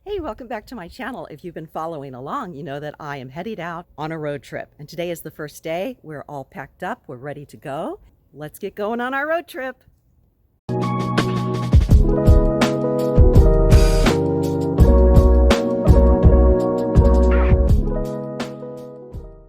Hey, welcome back to my channel. If you've been following along, you know that I am headed out on a road trip. And today is the first day. We're all packed up. We're ready to go. Let's get going on our road trip.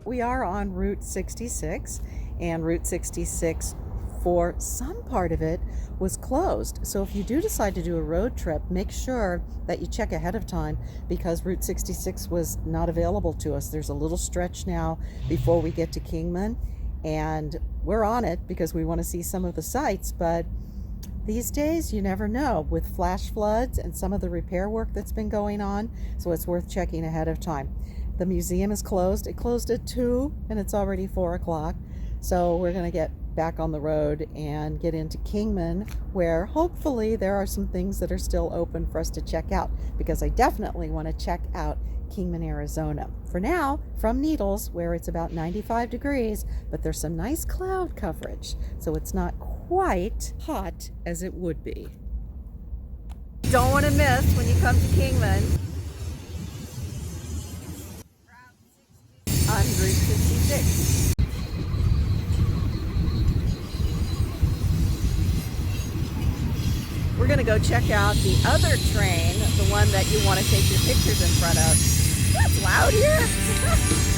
We are on Route 66, and Route 66 for some part of it was closed. So if you do decide to do a road trip, make sure that you check ahead of time because Route 66 was not available to us. There's a little stretch now before we get to Kingman, and we're on it because we want to see some of the sights, but these days you never know with flash floods and some of the repair work that's been going on, so it's worth checking ahead of time. The museum is closed. It closed at 2 and it's already 4 o'clock. So we're going to get back on the road and get into Kingman, where hopefully there are some things that are still open for us to check out, because I definitely want to check out Kingman, Arizona. For now, from Needles, where it's about 95 degrees, but there's some nice cloud coverage, so it's not quite hot as it would be. Don't want to miss when you come to Kingman. On Route 66. We're going to go check out the other train, the one that you want to take your pictures in front of. It's loud here.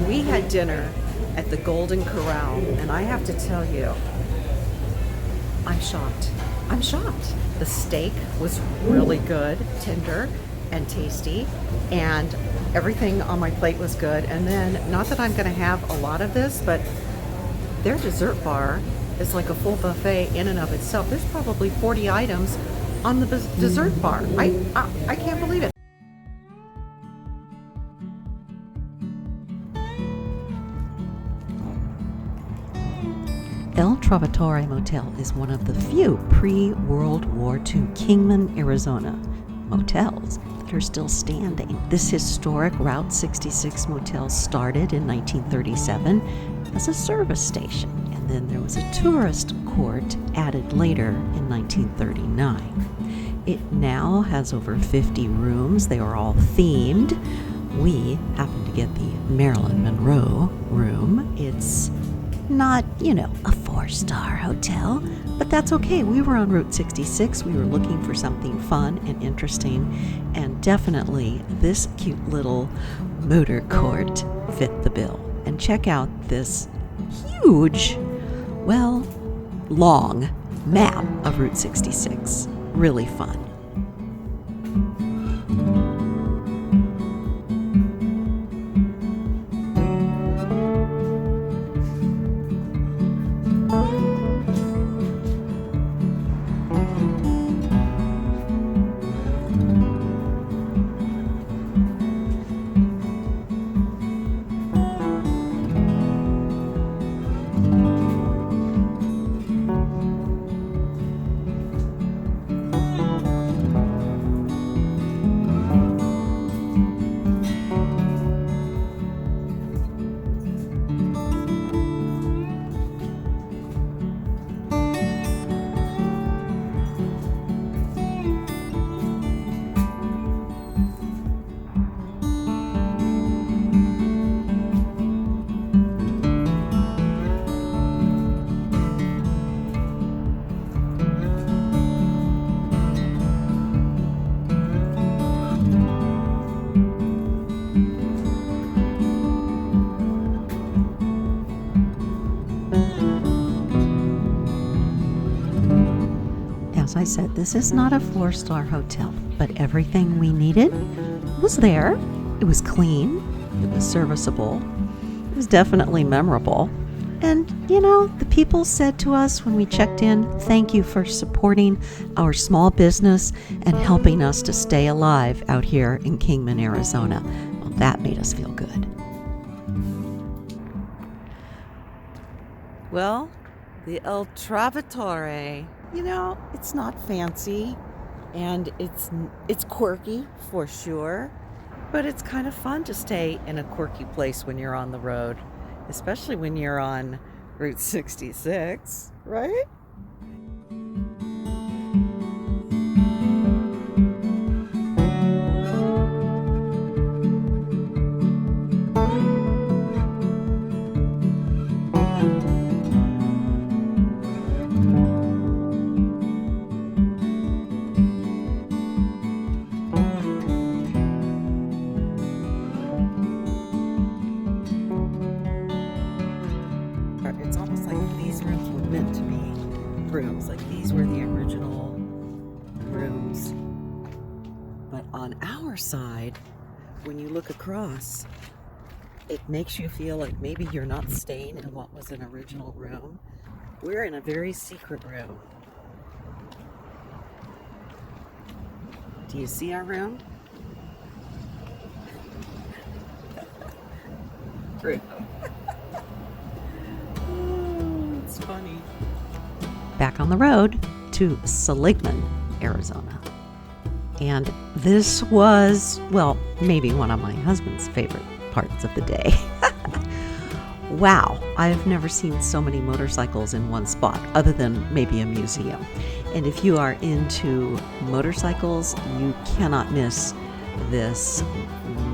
We had dinner at the Golden Corral, and I have to tell you, I'm shocked. I'm shocked. The steak was really good, tender and tasty, and everything on my plate was good. And then, not that I'm going to have a lot of this, but their dessert bar is like a full buffet in and of itself. There's probably 40 items on the dessert bar. I can't believe it. El Trovatore Motel is one of the few pre-World War II Kingman, Arizona motels that are still standing. This historic Route 66 motel started in 1937 as a service station, and then there was a tourist court added later in 1939. It now has over 50 rooms. They are all themed. We happen to get the Marilyn Monroe room. It's not, a 4-star hotel, but that's okay. We were on Route 66. We were looking for something fun and interesting, and definitely this cute little motor court fit the bill. And check out this huge, long map of Route 66. Really fun. I said, this is not a 4-star hotel, but everything we needed was there. It was clean, it was serviceable, it was definitely memorable. And, the people said to us when we checked in, thank you for supporting our small business and helping us to stay alive out here in Kingman, Arizona. Well, that made us feel good. Well, the El Trovatore, it's not fancy and it's quirky for sure, but it's kind of fun to stay in a quirky place when you're on the road, especially when you're on Route 66, right? It's almost like these rooms were meant to be rooms. Like these were the original rooms. But on our side, when you look across, it makes you feel like maybe you're not staying in what was an original room. We're in a very secret room. Do you see our room? It's funny. Back on the road to Saligman, Arizona. And this was, well, maybe one of my husband's favorite parts of the day. Wow, I've never seen so many motorcycles in one spot, other than maybe a museum. And if you are into motorcycles, you cannot miss this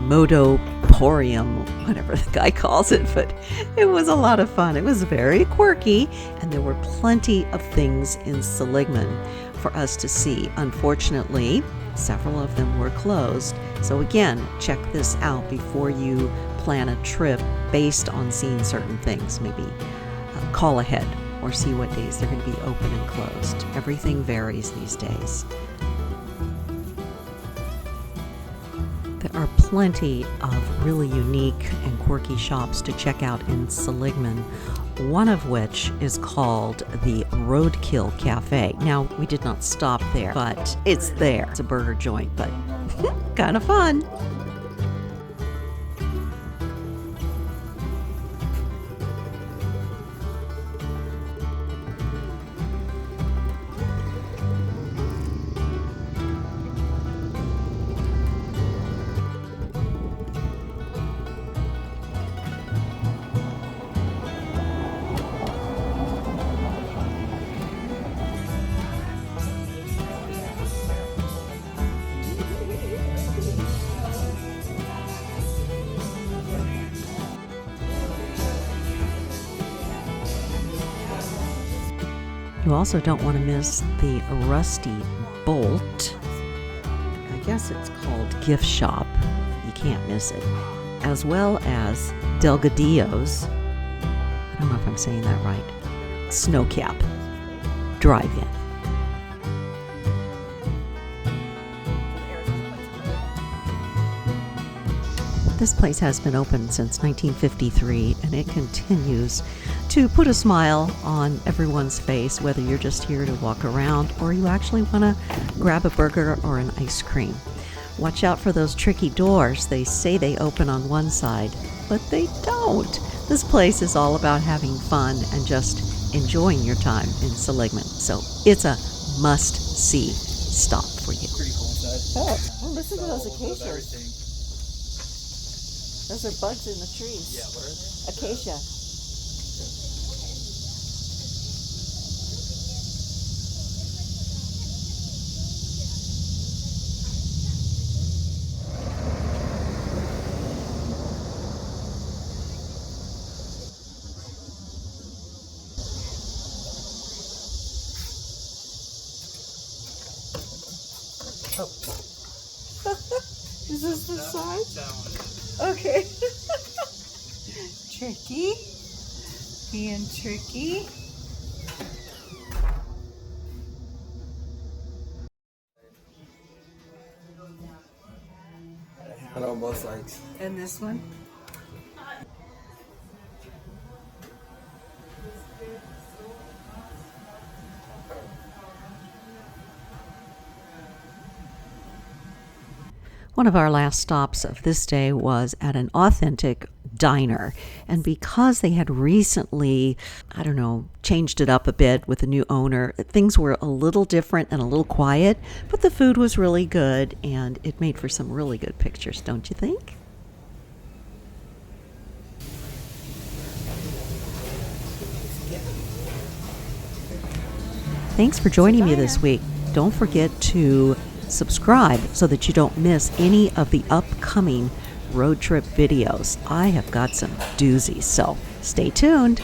Motoporium, whatever the guy calls it, but it was a lot of fun. It was very quirky, and there were plenty of things in Saligman for us to see. Unfortunately, several of them were closed. So again, check this out before you plan a trip based on seeing certain things. Maybe call ahead or see what days they're going to be open and closed. Everything varies these days. There are plenty of really unique and quirky shops to check out in Saligman, one of which is called the Roadkill Cafe. Now, we did not stop there, but it's there. It's a burger joint, but kind of fun. You also don't want to miss the Rusty Bolt. I guess it's called Gift Shop. You can't miss it. As well as Delgadillo's. I don't know if I'm saying that right. Snowcap Drive-In. This place has been open since 1953, and it continues to put a smile on everyone's face, whether you're just here to walk around or you actually want to grab a burger or an ice cream. Watch out for those tricky doors. They say they open on one side, but they don't. This place is all about having fun and just enjoying your time in Saligman. So it's a must-see stop for you. Pretty cool inside. Oh, listen to those acacias. Those are bugs in the trees. Yeah, what are they? Acacia. Oh. Is this the side? That one is. Okay. Tricky. Being tricky. And on both sides. And this one? One of our last stops of this day was at an authentic diner. And because they had recently, I don't know, changed it up a bit with a new owner, things were a little different and a little quiet, but the food was really good and it made for some really good pictures, don't you think? Thanks for joining me this week. Don't forget to subscribe so that you don't miss any of the upcoming road trip videos. I have got some doozies, so stay tuned.